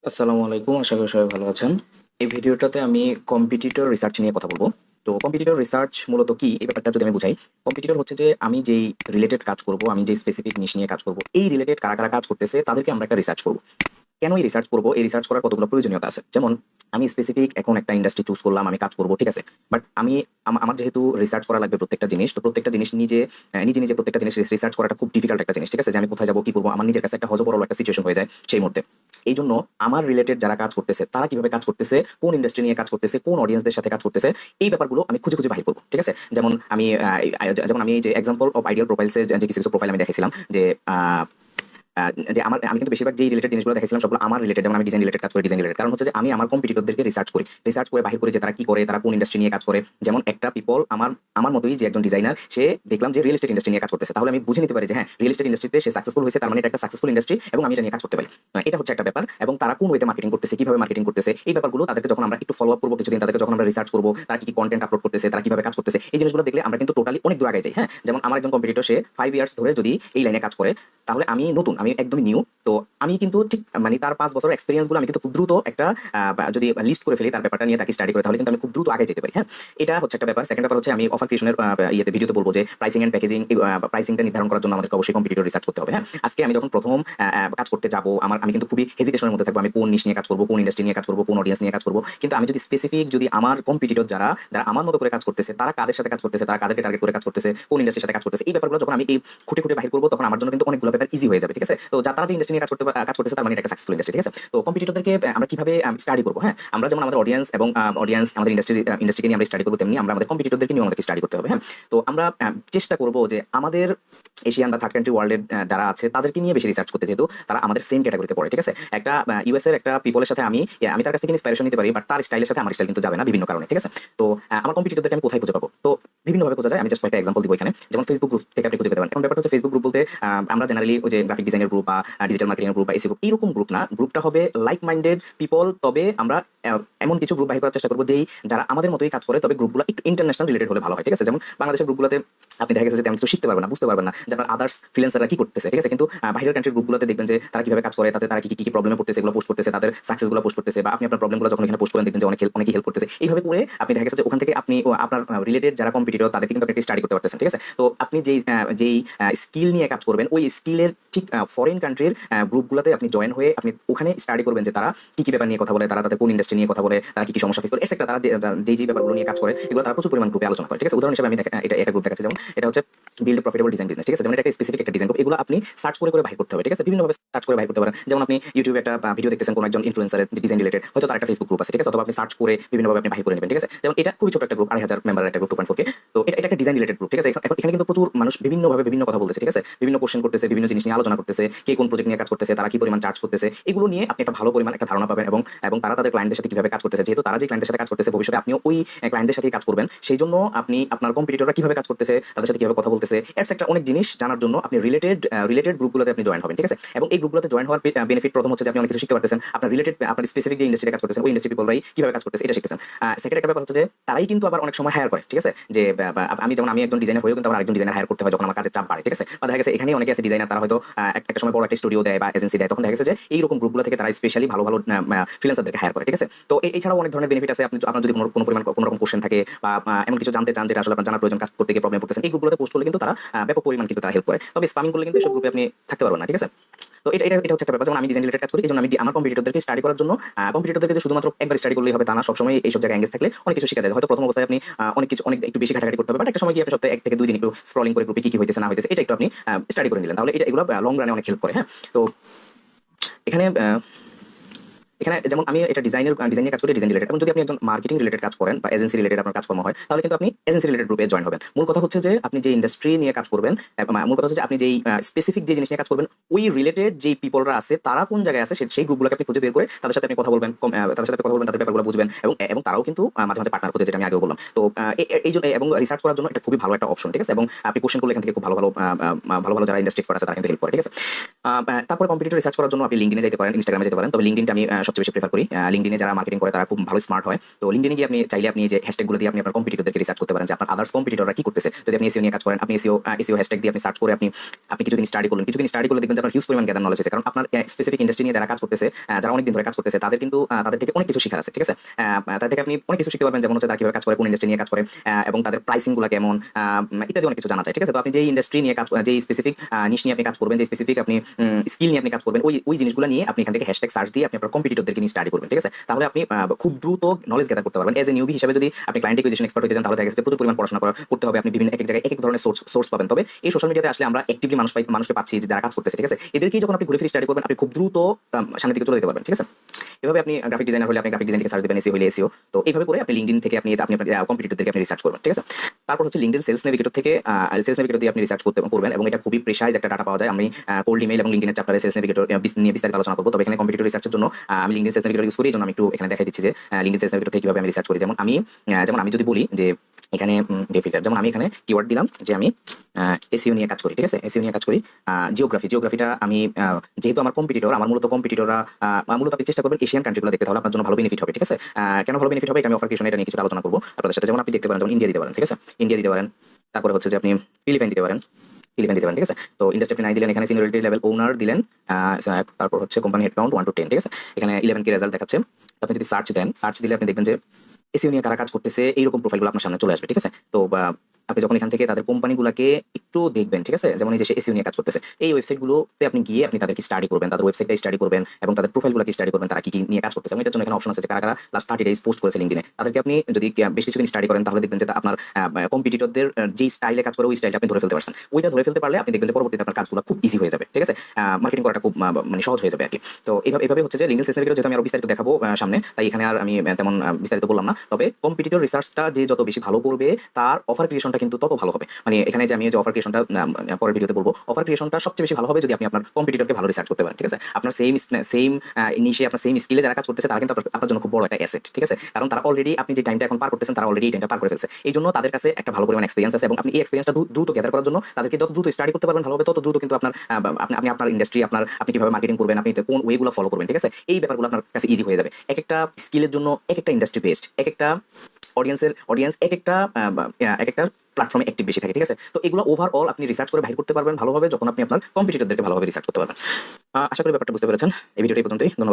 আসসালামু আলাইকুম। আশা করি সবাই ভালো আছেন। এই ভিডিওটাতে আমি কম্পিটিটর রিসার্চ নিয়ে কথা বলব। তো কম্পিটিটর রিসার্চ মূলত কি এই ব্যাপারটা যদি আমি বুঝাই, কম্পিটিটর হচ্ছে যে আমি যেই রিলেটেড কাজ করব, আমি যেই স্পেসিফিক নিশ নিয়ে কাজ করব, এই রিলেটেড কারা কাজ করতেছে তাদেরকে আমরা একটা রিসার্চ করব। কেন এই রিসার্চ করব? এই রিসার্চ করার কতগুলো প্রয়োজনীয়তা আছে। যেমন আমি স্পেসিফিক এখন একটা ইন্ডাস্ট্রি চুজ করলাম, আমি কাজ করব, ঠিক আছে। বাট আমি আমার যেহেতু রিসার্চ করা লাগবে প্রত্যেকটা জিনিস, তো প্রত্যেকটা জিনিস নিজে প্রত্যেকটা জিনিস রিসার্চ করাটা খুব ডিফিকাল্ট একটা জিনিস, ঠিক আছে। যে আমি কোথায় যাব, কি করব, আমার নিজের কাছে একটা হযবরল একটা সিচুয়েশন হয়ে যায় সেই মুহূর্তে। এইজন্য আমার রিলেটেড যারা কাজ করতেছে, তারা কিভাবে কাজ করতেছে, কোন ইন্ডাস্ট্রি নিয়ে কাজ করতেছে, কোন অডিয়েন্সদের সাথে কাজ করতেছে, এই ব্যাপারগুলো আমি খুঁজে বাহির করব, ঠিক আছে। যেমন আমি এই যে এক্সাম্পল অফ আইডিয়াল প্রোফাইলস এর যে কিছু প্রোফাইল আমি দেখাইছিলাম যে আ আ যে আমি কিন্তু বেশিরভাগ যেই রিলেটেড জিনিসগুলো দেখাইছিলাম সবগুলো আমার রিলেটেড। যেমন আমি ডিজাইন রিলেটেড কাজ করি, ডিজাইন রিলেটেড। কারণ হচ্ছে যে আমি আমার কম্পিটিটরদেরকে রিসার্চ করি। রিসার্চ করে বাহির করি যে তারা কি করে, তারা কোন ইন্ডাস্ট্রি নিয়ে কাজ করে। যেমন একটা পিপল আমার মতোই যে একজন ডিজাইনার, সে দেখলাম যে রিয়েল এস্টেট ইন্ডাস্ট্রি নিয়ে কাজ করতেছে। তাহলে আমি বুঝে নিতে পারি যে হ্যাঁ, রিয়েল এস্টেট ইন্ডাস্ট্রিতে সে সাকসেসফুল হয়েছে, তার মানে এটা একটা সাকসেসফুল ইন্ডাস্ট্রি এবং আমি এটা নিয়ে কাজ করতে পারি। এটা হচ্ছে একটা ব্যাপার। এবং তারা কোন ওয়েতে মার্কেটিং করতেছে, কিভাবে মার্কেটিং করতেছে, এই ব্যাপারগুলো তাদেরকে যখন আমরা একটু ফলো আপ করবো কিছুদিন, তাদেরকে যখন আমরা রিসার্চ করবো, তারা কি কন্টেন্ট আপলোড করতেছে, তারা কিভাবে কাজ করতেছে, এই জিনিসগুলো দেখলে আমরা কিন্তু টোটালি অনেক দূর আগে যাই। হ্যাঁ, যেমন আমার একজন কম্পিটিটর, সে 5 ইয়ার্স ধরে যদি এই লাইনে কাজ করে, তাহলে আমি নতুন, আমি একদমই নিউ। তো আমি কিন্তু ঠিক মানে তার 5 বছরের এক্সপেরিয়েন্স গুলো আমি কিন্তু খুব দ্রুত একটা যদি লিস্ট করে ফেলি তার ব্যাপারটা নিয়ে, তাকে স্টাডি করে, তাহলে কিন্তু আমি খুব দ্রুত আগে যেতে পারি। হ্যাঁ, এটা হচ্ছে একটা ব্যাপার। সেকেন্ড ব্যাপার হচ্ছে আমি অফার ক্রিয়েশনের ভিডিওতে বলবো যে প্রাইসিং এন্ড প্যাকেজিং, প্রাইসিংটা নির্ধারণ করার জন্য আমাদেরকে অবশ্যই কম্পিটিটর রিসার্চ করতে হবে। হ্যাঁ, আজকে আমি যখন প্রথম কাজ করতে যাব, আমি কিন্তু খুবই হেজিটেশনের মধ্যে থাকবো, আমি কোন নিশ নিয়ে কাজ করবো, কোন ইন্ডাস্ট্রি নিয়ে কাজ করবো, কোন অডিয়েন্স নিয়ে কাজ করবো। কিন্তু আমি যদি স্পেসিফিক, যদি আমার কম্পিটিটর যারা যারা আমার মতো করে কাজ করতেছে, তারা কাদের সাথে কাজ করতেছে, তারা কাদেরকে টার্গেট করে কাজ করতেছে, কোন ইন্ডাস্ট্রির সাথে কাজ করতেছে, এই ব্যাপারগুলো যখন আমি এই খুঁটে বাহির করবো, তখন আমার জন্য কিন্তু অনেকগুলো ব্যাপার ইজি হয়ে যাবে, ঠিক আছে। তো তারা যে ইন্ডাস্ট্রি নিয়ে কাজ করতেছে, তার মানে এটা একটা সাকসেসফুল ইন্ডাস্ট্রি, ঠিক আছে। তো কম্পিটিটরদেরকে আমরা কিভাবে স্টাডি করবো? হ্যাঁ, আমরা যেমন আমাদের অডিয়েন্স এবং অডিয়েন্স আমাদের ইন্ডাস্ট্রিকে নিয়ে আমরা স্টাডি করবো, তেমনি আমরা আমাদের কম্পিটিটরদেরকে নিয়ে আমাদেরকে স্টাডি করতে হবে। হ্যাঁ, তো আমরা চেষ্টা করবো যে আমাদের এশিয়ান বা থার্ড কান্ট্রি ওয়ার্ল্ডের যারা আছে তাদেরকে নিয়ে বেশি রিসার্চ করতে, যেহেতু তারা আমাদের সেম ক্যাটাগরিতে পড়ে, ঠিক আছে। একটা ইউএস এর একটা পিপলের সাথে আমি তার কাছ থেকে ইন্সপিরেশন নিতে পারি, বাট তার স্টাইলের সাথে আমার স্টাইল কিন্তু যাবে না বিভিন্ন কারণে, ঠিক আছে। তো আমার কম্পিটিটরদেরকে আমি কোথায় খুঁজে পাবো? তো বিভিন্নভাবে খোঁজা যায়। আমি জাস্ট কয়েকটা এক্সাম্পল দিব এখানে। যেমন ফেসবুক গ্রুপ থেকে আপনি খুঁজে পেতে পারেন। এখন ব্যাপারটা হচ্ছে ফেসবুক গ্রুপ বলতে আমরা জেনারেলি ওই যে গ্রাফিক ডিজাইনের গ্রুপ বা ডিজিটাল মার্কেটিং এর গ্রুপ বা এসি গ্রুপ, এইরকম গ্রুপ না। গ্রুপটা হবে লাইক মাইন্ডেড পিপল। তবে আমরা এমন কিছু গ্রুপ বাহির করার চেষ্টা করবো যেই যারা আমাদের মতোই কাজ করে, তবে গ্রুপগুলো একটু ইন্টারন্যাশনাল রিলেটেড হলে ভালো হয়, ঠিক আছে। যেমন বাংলাদেশের গ্রুপগুলোতে আপনি দেখা গেছে যে তেমন কিছু শিখতে পারবেন না, বুঝতে পারবেন না যে আপনার আদার্স ফ্রিল্যান্সাররা কি করতেছে, ঠিক আছে। কিন্তু বাইরের কান্ট্রির গ্রুপগুলোতে দেখবেন যে তারা কিভাবে কাজ করে, তাতে তারা কি প্রবলেমে পড়তেছে, এগুলো পোস্ট করতেছে, তাদের সাকসেসগুলো পোস্ট করতেছে, বা আপনি আপনার প্রবলেমগুলো যখন এখানে পোস্ট করেন দেখবেন যে অনেকেই হেল্প করতেছে। এইভাবে করে আপনি দেখা গেছে যে ওখান থেকে আপনি আপনার রিলেটেড যারা কম্পিটিটর তাদেরকে কিন্তু আপনি স্টাডি করতে পারতেছেন, ঠিক আছে। তো আপনি যেই স্কিল নিয়ে কাজ করবেন, ওই স্কিলের ঠিক ফরেন কান্ট্রির গ্রুপগুলোতে আপনি জয়েন হয়ে আপনি ওখানে স্টাডি করবেন যে তারা কি ব্যাপার নিয়ে কথা বলে, তারা তাদের কোন ইন্ডাস্ট্রি নিয়ে কথা বলে, তারা কি সমস্যা ফেস করে, এটসেট্রা। তারা যেই ব্যাপারগুলো নিয়ে কাজ করে, এগুলো তারা প্রচুর পরিমাণ গ্রুপে আলোচনা করে, ঠিক আছে। উদাহরণ হিসেবে আমি এটা একটা গ্রুপ দেখাচ্ছি। যেমন এটা হচ্ছে বিল্ড প্রফিটেবল ডিজাইন বিজনেস, ঠিক আছে। যেমন এটা স্পেসিফিক একটা ডিজাইন গ্রুপ। এগুলো আপনি সার্চ করে বাহির করতে হবে, ঠিক আছে। বিভিন্নভাবে সার্চ করে বাহির করতে পারেন। যেমন আপনি ইউটিউবে একটা ভিডিও দেখতেছেন কোন একজন ইনফ্লুয়েন্সারের ডিজাইন রিলেটেড, হয়তো তার একটা ফেসবুক গ্রুপ আছে, ঠিক আছে। অথবা আপনি সার্চ করে বিভিন্নভাবে আপনি বাহির করে নেবেন, ঠিক আছে। যেমন এটা খুবই ছোট একটা গ্রুপ, 2,500 মেম্বারের একটা গ্রুপ, 2.4K। তো এটা একটা ডিজাইন রিলেটেড গ্রুপ, ঠিক আছে। এখন এখানে কিন্তু প্রচুর মানুষ বিভিন্নভাবে বিভিন্ন কথা বলতেছে, ঠিক আছে। বিভিন্ন কোশ্চেন করতেছে, বিভিন্ন জিনিস নিয়ে আলোচনা করতেছে, কে কোন প্রজেক্ট নিয়ে কাজ করতেছে, তারা কি পরিমাণ চার্জ করতেছে, এগুলো নিয়ে আপনি একটা ভালো পরিমাণ একটা ধারণা পাবেন। এবং তারা তাদের ক্লায়েন্টদের সাথে কিভাবে কাজ করতেছে, যেহেতু তারা যে ক্লায়েন্টের সাথে কাজ করতেছে, ভবিষ্যতে আপনিও ওই ক্লায়েন্টদের সাথেই কাজ করবেন, সেই জন্য আপনি আপনার কম্পিটিটররা কিভাবে কাজ করতেছে, তাদের সাথে কিভাবে কথা বলতেছে, এটসেট্রা অনেক জিনিস জানার জন্য আপনি রিলেটেড গ্রুপগুলোতে আপনি জয়েন হবেন, ঠিক আছে। এবং এই গ্রুপগুলোতে জয়েন হওয়ার বেনিফিট প্রথম হচ্ছে যে আপনি অনেক কিছু শিখতে পারতেছেন। আপনার স্পেসিফিক যে ইন্ডাস্ট্রিতে কাজ করতেছেন, ওই ইন্ডাস্ট্রি পিপলরাই কিভাবে কাজ করতেছে এটা শিখতেছেন। সেকেন্ড একটা ব্যাপার হচ্ছে যে তারাই কিন্তু আবার অনেক সময় হায়ার করে, ঠিক আছে। যে আমি একজন ডিজাইনার হয়েও কিন্তু আমার আরেকজন ডিজাইনার হায়ার করতে হয় যখন আমার কাজের চাপ বাড়ে, ঠিক আছে। বা দেখা গেছে এখানেই অনেকে আছে ডিজাইনার, তারা হয়তো একটা সময় বড় একটা স্টুডিও দেয় বা এজেন্সি দেয়, তখন দেখা গেছে যে এইরকম গ্রুপগুলো থেকে তারা স্পেশালি ভালো ফ্রিল্যান্সারদেরকে হায়ার করে, ঠিক আছে। তো এছাড়াও অনেক ধরনের বেনিফিট আছে। আপনার যদি কোনো পরিমাণ কোনো রকম কোশ্চেন থাকে বা এমন কিছু জানতে চান যেটা আসলে আপনার জানার প্রয়োজন, কাজ করতে গিয়ে প্রবলেম পড়তেছেন, এই গ্রুপগুলোতে পোস্ট করলে কিন্তু তারা ব্যাপক পরিমাণ কিন্তু তারা হেল্প করে। তবে স্পামিং করলে কিন্তু এসব গ্রুপে আপনি থাকতে পারবেন না, ঠিক আছে। তো এটা হচ্ছে একটা ব্যাপার। যেমন আমি ডিজাইন রিলেটেড কাজ করি, এইজন্য আমি আমার কম্পিটিটরদেরকে স্টাডি করার জন্য, কম্পিটিটরদেরকে যে শুধুমাত্র একবার স্টাডি করলেই হবে তা না, সবসময় এইসব জায়গায় এঙ্গেজ থাকলে অনেক কিছু শেখা যায়। হয়তো প্রথম অবস্থায় আপনি অনেক একটু বেশি ঘাটাঘাটি করতে হবে, বাট একটা সময় গিয়ে আপনি সপ্তাহে 1 থেকে 2 দিন একটু স্ক্রলিং করে গ্রুপে কি হইতেছে না হইতেছে এটা একটু আপনি স্টাডি করে নিলেন, তাহলে এগুলো লং রানে অনেক হেল্প করে। হ্যাঁ, তো এখানে এখানে যেমন আমি এটা ডিজাইন নিয়ে কাজ করি, ডিজাইন রিলেটেড। এবং যদি আপনি একজন মার্কেটিং রিলেটেড কাজ করেন বা এজেন্সি রিলেটেড আপনার কাজকর্ম হয়, তাহলে কিন্তু আপনি এজেন্সি রিলেটেড গ্রুপে জয়েন হবেন। মূল কথা হচ্ছে যে আপনি যে ইন্ডাস্ট্রি নিয়ে কাজ করবেন, মূল কথা হচ্ছে যে আপনি যেই স্পেসিফিক যে জিনিস নিয়ে কাজ করবেন, ওই রিলেটেড যেই পিপলরা আছে তারা কোন জায়গায় আছে সেই গ্রুপগুলোকে আপনি খুঁজে বের করে তাদের সাথে আপনি কথা বলবেন, তাদের ব্যাপারগুলো বুঝবেন। এবং তারাও কিন্তু মাঝে মাঝে পার্টনার খুঁজে, যেটা আমি আগেও বললাম। তো এই জন্য এবং রিসার্চ করার জন্য এটা খুবই ভালো একটা অপশন, ঠিক আছে। এবং আপনি কোশ্চেন করলে এখান থেকে খুব ভালো যারা ইন্ডাস্ট্রি এক্সপার্ট আছে তারা কিন্তু হেল্প করে, ঠিক আছে। তারপরে কম্পিটিটর রিসার্চ করার জন্য আপনি লিঙ্কডিনে যেতে পারেন, ইনস্টাগ্রামে যেতে পারেন। তবে লিঙ্কডিনটা আমি সবচেয়ে বেশি প্রেফার করি। লিঙ্কডইনে যারা মার্কেটিং করে তারা খুব ভালো স্মার্ট হয়। তো লিঙ্কডইনে গিয়ে আপনি চাইলে আপনি যে হ্যাশট্যাগুলো দিয়ে আপনি আপনার কম্পিটিটরদেরকে রিসার্চ করতে পারেন যে আপনার আদার্স কম্পিটিটররা কি করতেছে। যদি আপনি এসইও নিয়ে কাজ করেন, আপনি এসইও হ্যাশট্যাগ দিয়ে আপনি সার্চ করে আপনি আপনি কিছুদিন স্টাডি করলেন, দেখবেন যে আপনার হিউজ পরিমাণ গ্যাদার নলেজ হয়েছে। কারণ আপনার স্পেসিফিক ইন্ডাস্ট্রি নিয়ে যারা কাজ করতেছে, যারা অনেকদিন ধরে কাজ করতেছে, তাদের কিন্তু তাদের থেকে অনেক কিছু শেখার আছে, ঠিক আছে? তাদের থেকে আপনি অনেক কিছু শিখতে পারবেন, যেমন হচ্ছে তারা কিভাবে কাজ করে, কোন ইন্ডাস্ট্রি নিয়ে কাজ করে, এবং তাদের প্রাইসিং গুলো কেমন, ইত্যাদি অনেক কিছু জানা যায়, ঠিক আছে? তো আপনি যেই ইন্ডাস্ট্রি নিয়ে কাজ, যেই স্পেসিফিক নিশ নিয়ে আপনি কাজ করবেন, যে স্পেসিফিক আপনি স্কিল নিয়ে আপনি কাজ করবেন, ওই জিনিসগুলো নিয়ে আপনি এখান থেকে হ্যাশট্যাগ সার্চ দিয়ে আপনি আপনার কম্পিটিটরদেরকে নিয়ে স্টাডি করবেন, ঠিক আছে? তাহলে আপনি খুব দ্রুত নলেজ গ্যাদার করতে পারবেন। এজ এ নিউবি হিসেবে যদি আপনি ক্লায়েন্ট একুইজিশন এক্সপার্ট হতে চান, তাহলে দেখা যাচ্ছে প্রচুর পরিমাণ পড়াশোনা করতে হবে, আপনি বিভিন্ন এক জায়গায় এক ধরনের সোর্স পাবেন। তবে এই সোশ্যাল মিডিয়াতে আসলে আমরা অ্যাক্টিভলি মানুষকে পাচ্ছি যে যারা কাজ করতেছে, ঠিক আছে? এদেরকেই যখন আপনি ঘুরে ফিরে স্টাডি করবেন, আপনি খুব দ্রুত সামনের দিকে চলে যেতে পারবেন, ঠিক আছে? এভাবে আপনি গ্রাফিক ডিজাইনার হলে আপনি গ্রাফিক ডিজাইন থেকে সার্চ দিবেন, এসইও হলে এসইও। তো এইভাবে করে আপনি লিঙ্কডইন থেকে আপনি আপনার কম্পিটিটরদেরকে আপনি রিসার্চ করবেন, ঠিক আছে? তারপর হচ্ছে লিঙ্কডইন সেলস নেভিগেটর থেকে সেলস নেভিগেটর দিয়ে আপনি রিসার্চ করবেন, এবং এটা খুবই প্রেসাইজ একটা ডাটা পাওয়া যায়। আমি কোল্ড ইমেইল এবং লিঙ্কডইনের চ্যাপ্টারে সেলস নেভিগেটর নিয়ে বিস্তারিত আলোচনা করব। তবে এখানে কম্পিটিটর রিসার্চের জন্য আমি লিঙ্কডইন সেলস নেভিগেটর ইউজ করি। এজন্য আমি একটু এখানে দেখাই দিচ্ছি যে লিঙ্কডইন সেলস নেভিগেটর থেকে কিভাবে আমি রিসার্চ করি। যেমন আমি যদি বলি যে এখানে ফিল্টার, যেমন আমি এখানে কিওয়ার্ড দিলাম যে আমি এসইও নিয়ে কাজ করি, ঠিক আছে? এসইও নিয়ে কাজ করি। জিওগ্রাফিটা আমি যেহেতু আমার কম্পিটিটররা মূলত আপনি চেষ্টা করবেন এশিয়ান কান্ট্রিগুলো দেখতে, তাহলে আপনার জন্য ভালো বেনিফিট হবে, ঠিক আছে? কেন ভালো বেনিফিট হবে এটা আমি অফার ক্রিয়েশন এটা নিয়ে কিছু আলোচনা করব আপনাদের সাথে। যেমন আপনি দেখতে পারেন, যেমন ইন্ডিয়া দিতে পারেন, ঠিক আছে? ইন্ডিয়া দিতে পারেন। তারপরে হচ্ছে যে আপনি ফিলিপাইন দিতে পারেন, ঠিক আছে? তো ইন্ডাস্ট্রি আপনি 9 দিলেন, এখানে সিনিয়রিটি লেভেল ওনার দিলেন, তারপর হচ্ছে কোম্পানি হেডকাউন্ট 1 to 10, ঠিক আছে? এখানে 11 কে রেজাল্ট দেখাচ্ছে। আপনি যদি সার্চ দিলে আপনি দেখবেন যে এসইও নিয়ে কারা কাজ করতেছে এইরকম প্রোফাইলগুলো আপনার সামনে চলে আসবে, ঠিক আছে? তো আপনি যখন এখান থেকে তাদের কোম্পানিগুলোকে একটু দেখবেন, ঠিক আছে? যেমন এই যে এসইও নিয়ে কাজ করতেছে, এই ওয়েবসাইটগুলোতে আপনি গিয়ে আপনি তাদেরকে স্টাডি করবেন, তাদের ওয়েবসাইটটা স্টাডি করবেন এবং তাদের প্রোফাইলগুলোকে স্টাডি করবেন, তারা কি নিয়ে কাজ করতেছে। এবং এটার জন্য এখানে অপশন আছে যে কারা লাস্ট 30 ডেজ পোস্ট করেছে লিঙ্কডইনে। তাদেরকে আপনি যদি বেশ কিছুদিন স্টাডি করেন, তাহলে দেখবেন যে আপনার কম্পিটিটরদের যেই স্টাইলে কাজ করে ওই স্টাইলটা আপনি ধরে ফেলতে পারছেন। ওইটা ধরে ফেলতে পারলে আপনি দেখবেন যে পরবর্তীতে আপনার কাজগুলো খুব ইজি হয়ে যাবে, ঠিক আছে? মার্কেটিং করাটা খুব মানে সহজ হয়ে যাবে আর কি। তো এভাবে হচ্ছে যে লিঙ্কডইন সেলস নেভিগেটর যেহেতু আমি আরো বিস্তারিত দেখাবো সামনে, তাই এখানে আর আমি তেমন বিস্তারিত বললাম না। তবে কম্পিটিটর রিসার্চটা যে যত বেশি ভালো করবে, তার অফার ক্রিয়েশনটা কিন্তু তত ভালো হবে। মানে এখানে যে আমি যে অফার ক্রিয়েশনটা পরের ভিডিওতে বলবো, অফার ক্রিয়েশনটা সবচেয়ে বেশি ভালো হবে যদি আপনি আপনার কম্পিটিটরকে ভালো রিসার্চ করতে পারেন, ঠিক আছে? আপনার সেম নিশে আপনার সেম স্কিলে যারা কাজ করতেছে, তারা কিন্তু আপনার জন্য খুব বড় একটা অ্যাসেট, ঠিক আছে? কারণ তারা অলরেডি আপনি যে টাইমটা এখন পার করতেছেন, তারা অলরেডি এই টাইমটা পার করে ফেলছে। এই জন্য তাদের কাছে একটা ভালো পরিমাণ এক্সপেরিয়েন্স আছে, এবং আপনি এই এক্সপেরিয়েন্সটা দ্রুত গ্যাদার করার জন্য তাদেরকে যত দ্রুত স্টাডি করতে পারবেন ভালোভাবে, তত দ্রুত কিন্তু আপনি আপনার ইন্ডাস্ট্রি, আপনি কিভাবে মার্কেটিং করবেন, আপনি কোন ওয়েগুলো ফলো করবেন, ঠিক আছে? এই ব্যাপারগুলো আপনার কাছে ইজি হয়ে যাবে। এক একটা স্কিলের জন্য এক একটা ইন্ডাস্ট্রি বেস্ট, এক একটা অডিয়েন্স এক একটা প্ল্যাটফর্মে অ্যাক্টিভ বেশি থাকে, ঠিক আছে? তো এগুলো ওভারঅল আপনি রিসার্চ করে বাইর করতে পারবেন ভালোভাবে, যখন আপনি আপনার কম্পিটিটরদেরকে ভালোভাবে রিসার্চ করতে পারবেন। আশা করি ব্যাপারটা বুঝতে পেরেছেন। এই ভিডিওটি এই পর্যন্তই। ধন্যবাদ।